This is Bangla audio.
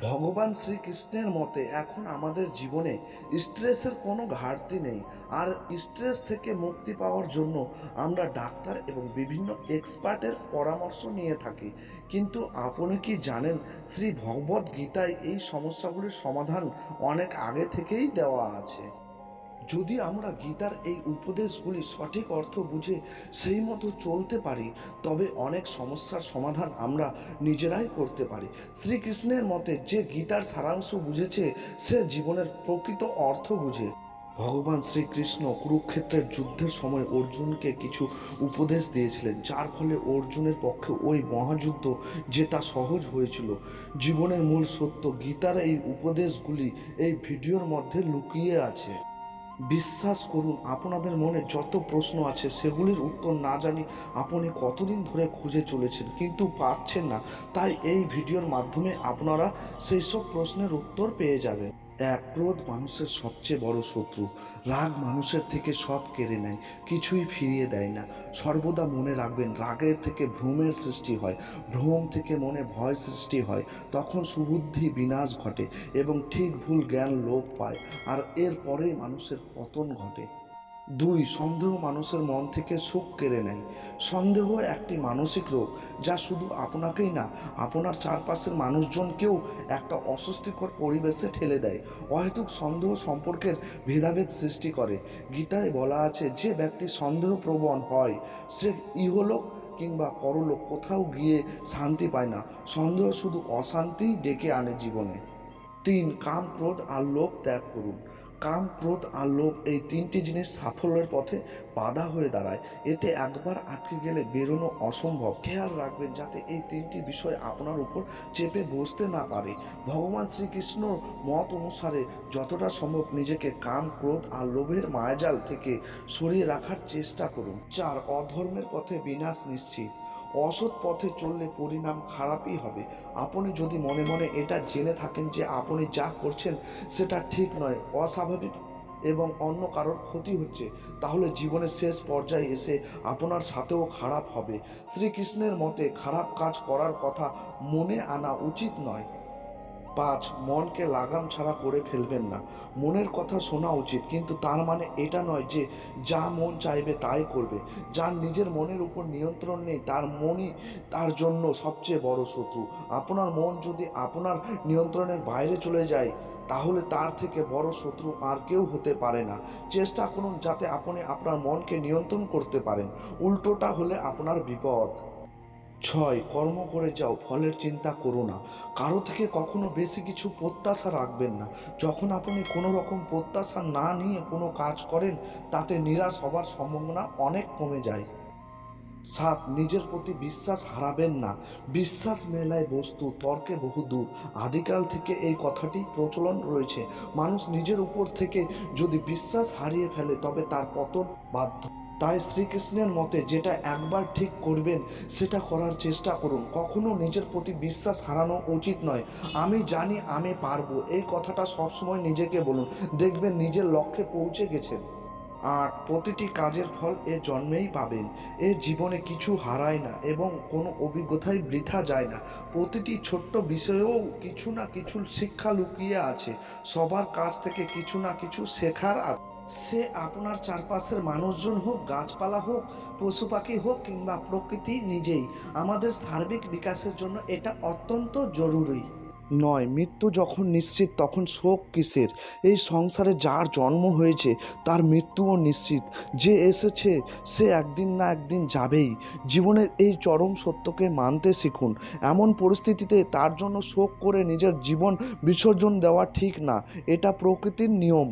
ভগবান শ্রীকৃষ্ণের মতে এখন আমাদের জীবনে স্ট্রেসের কোনো ঘাটতি নেই। আর স্ট্রেস থেকে মুক্তি পাওয়ার জন্য আমরা ডাক্তার এবং বিভিন্ন এক্সপার্টের পরামর্শ নিয়ে থাকি। কিন্তু আপনি কি জানেন, শ্রী ভগবদ গীতায় এই সমস্যাগুলির সমাধান অনেক আগে থেকেই দেওয়া আছে। যদি আমরা গীতার এই উপদেশগুলি সঠিক অর্থ বুঝে সেই মতো চলতে পারি, তবে অনেক সমস্যার সমাধান আমরা নিজেরাই করতে পারি। শ্রীকৃষ্ণের মতে যে গীতার সারাংশ বুঝেছে সে জীবনের প্রকৃত অর্থ বুঝে। ভগবান শ্রীকৃষ্ণ কুরুক্ষেত্রের যুদ্ধের সময় অর্জুনকে কিছু উপদেশ দিয়েছিলেন, যার ফলে অর্জুনের পক্ষে ওই মহাযুদ্ধ জেতা সহজ হয়েছিল। জীবনের মূল সত্য গীতার এই উপদেশগুলি এই ভিডিওর মধ্যে লুকিয়ে আছে। বিশ্বাস করুন, আপনাদের মনে যত প্রশ্ন আছে সেগুলির উত্তর না জানি আপনি কতদিন ধরে খুঁজে চলেছেন কিন্তু পাচ্ছেন না, তাই এই ভিডিওর মাধ্যমে আপনারা সেই সব প্রশ্নের উত্তর পেয়ে যাবেন। ক্রোধ মানুষের সবচেয়ে বড় শত্রু। রাগ মানুষের থেকে সব কেড়ে নেয়, কিছুই ফিরিয়ে দেয় না। সর্বদা মনে রাখবেন, রাগের থেকে ভ্রমের সৃষ্টি হয়, ভ্রম থেকে মনে ভয় সৃষ্টি হয়, তখন সুবুদ্ধি বিনাশ ঘটে এবং ঠিক ভুল জ্ঞান লোপ পায়, আর এরপরেই মানুষের পতন ঘটে। 2, সন্দেহ মানুষের মন থেকে সুখ কেড়ে নেয়। সন্দেহ একটি মানসিক রোগ, যা শুধু আপনাকেই না, আপনার চারপাশের মানুষজনকেও একটা অস্বস্তিকর পরিবেশে ঠেলে দেয়। অহেতুক সন্দেহ সম্পর্কের ভেদাভেদ সৃষ্টি করে। গীতায় বলা আছে, যে ব্যক্তি সন্দেহপ্রবণ হয় সে ইহলোক কিংবা পরলোক কোথাও গিয়ে শান্তি পায় না। সন্দেহ শুধু অশান্তিই ডেকে আনে জীবনে। 3, কাম ক্রোধ আর লোভ ত্যাগ করুন। কাম ক্রোধ আর লোভ এই তিনটি জিনিস সাফল্যের পথে বাধা হয়ে দাঁড়ায়। এতে একবার আটকে গেলে বেরোনো অসম্ভব। খেয়াল রাখবেন যাতে এই তিনটি বিষয় আপনার উপর চেপে বসতে না পারে। ভগবান শ্রীকৃষ্ণর মত অনুসারে যতটা সম্ভব নিজেকে কাম ক্রোধ আর লোভের মায়াজাল থেকে সরিয়ে রাখার চেষ্টা করুন। 4, অধর্মের পথে বিনাশ নিশ্চিত। অসৎ পথে চললে পরিণাম খারাপই হবে। আপনি যদি মনে মনে এটা জেনে থাকেন যে আপনি যা করছেন সেটা ঠিক নয়, অস্বাভাবিক এবং অন্য কারোর ক্ষতি হচ্ছে, তাহলে জীবনের শেষ পর্যায়ে এসে আপনার সাথেও খারাপ হবে। শ্রীকৃষ্ণের মতে খারাপ কাজ করার কথা মনে আনা উচিত নয়। 5, মনকে লাগাম ছাড়া করে ফেলবেন না। মনের কথা শোনা উচিত, কিন্তু তার মানে এটা নয় যে যা মন চাইবে তাই করবে। যার নিজের মনের উপর নিয়ন্ত্রণ নেই তার মনই তার জন্য সবচেয়ে বড় শত্রু। আপনার মন যদি আপনার নিয়ন্ত্রণের বাইরে চলে যায়, তাহলে তার থেকে বড় শত্রু আর কেউ হতে পারে না। চেষ্টা করুন যাতে আপনি আপনার মনকে নিয়ন্ত্রণ করতে পারেন, উল্টোটা হলে আপনার বিপদ। 6, কর্ম করে যাও, ফলের চিন্তা করো না। কারো থেকে কখনো বেশি কিছু প্রত্যাশা রাখবেন না। যখন আপনি কোনো রকম প্রত্যাশা না নিয়ে কোনো কাজ করেন, তাতে নিরাশ হবার সম্ভাবনা অনেক কমে যায়। 7, নিজের প্রতি বিশ্বাস হারাবেন না। বিশ্বাস মেলায় বস্তু, তর্কে বহুদূর। আদিকাল থেকে এই কথাটি প্রচলন রয়েছে। মানুষ নিজের উপর থেকে যদি বিশ্বাস হারিয়ে ফেলে তবে তার পতন বাধ্য। তাই শ্রীকৃষ্ণের মতে যেটা একবার ঠিক করবেন সেটা করার চেষ্টা করুন। কখনো নিজের প্রতি বিশ্বাস হারানো উচিত নয়। আমি জানি, আমি পারবো, এই কথাটা সবসময় নিজেকে বলুন। দেখবেন নিজের লক্ষ্যে পৌঁছে গেছেন। আর প্রতিটি কাজের ফল এ জন্মেই পাবেন। এ জীবনে কিছু হারায় না এবং কোনো অভিজ্ঞতাই বৃথা যায় না। প্রতিটি ছোট্ট বিষয়েও কিছু না কিছু শিক্ষা লুকিয়ে আছে। সবার কাছ থেকে কিছু না কিছু শেখার আছে। সে আপনার চারপাশের মানুষজন হোক, গাছপালা হোক, পশু পাখি হোক কিংবা প্রকৃতি নিজেই। আমাদের সার্বিক বিকাশের জন্য এটা অত্যন্ত জরুরি। 9, মৃত্যু যখন নিশ্চিত তখন শোক কিসের। এই সংসারে যার জন্ম হয়েছে তার মৃত্যুও নিশ্চিত। যে এসেছে সে একদিন না একদিন যাবেই। জীবনের এই চরম সত্যকে মানতে শিখুন। এমন পরিস্থিতিতে তার জন্য শোক করে নিজের জীবন বিসর্জন দেওয়া ঠিক না, এটা প্রকৃতির নিয়ম।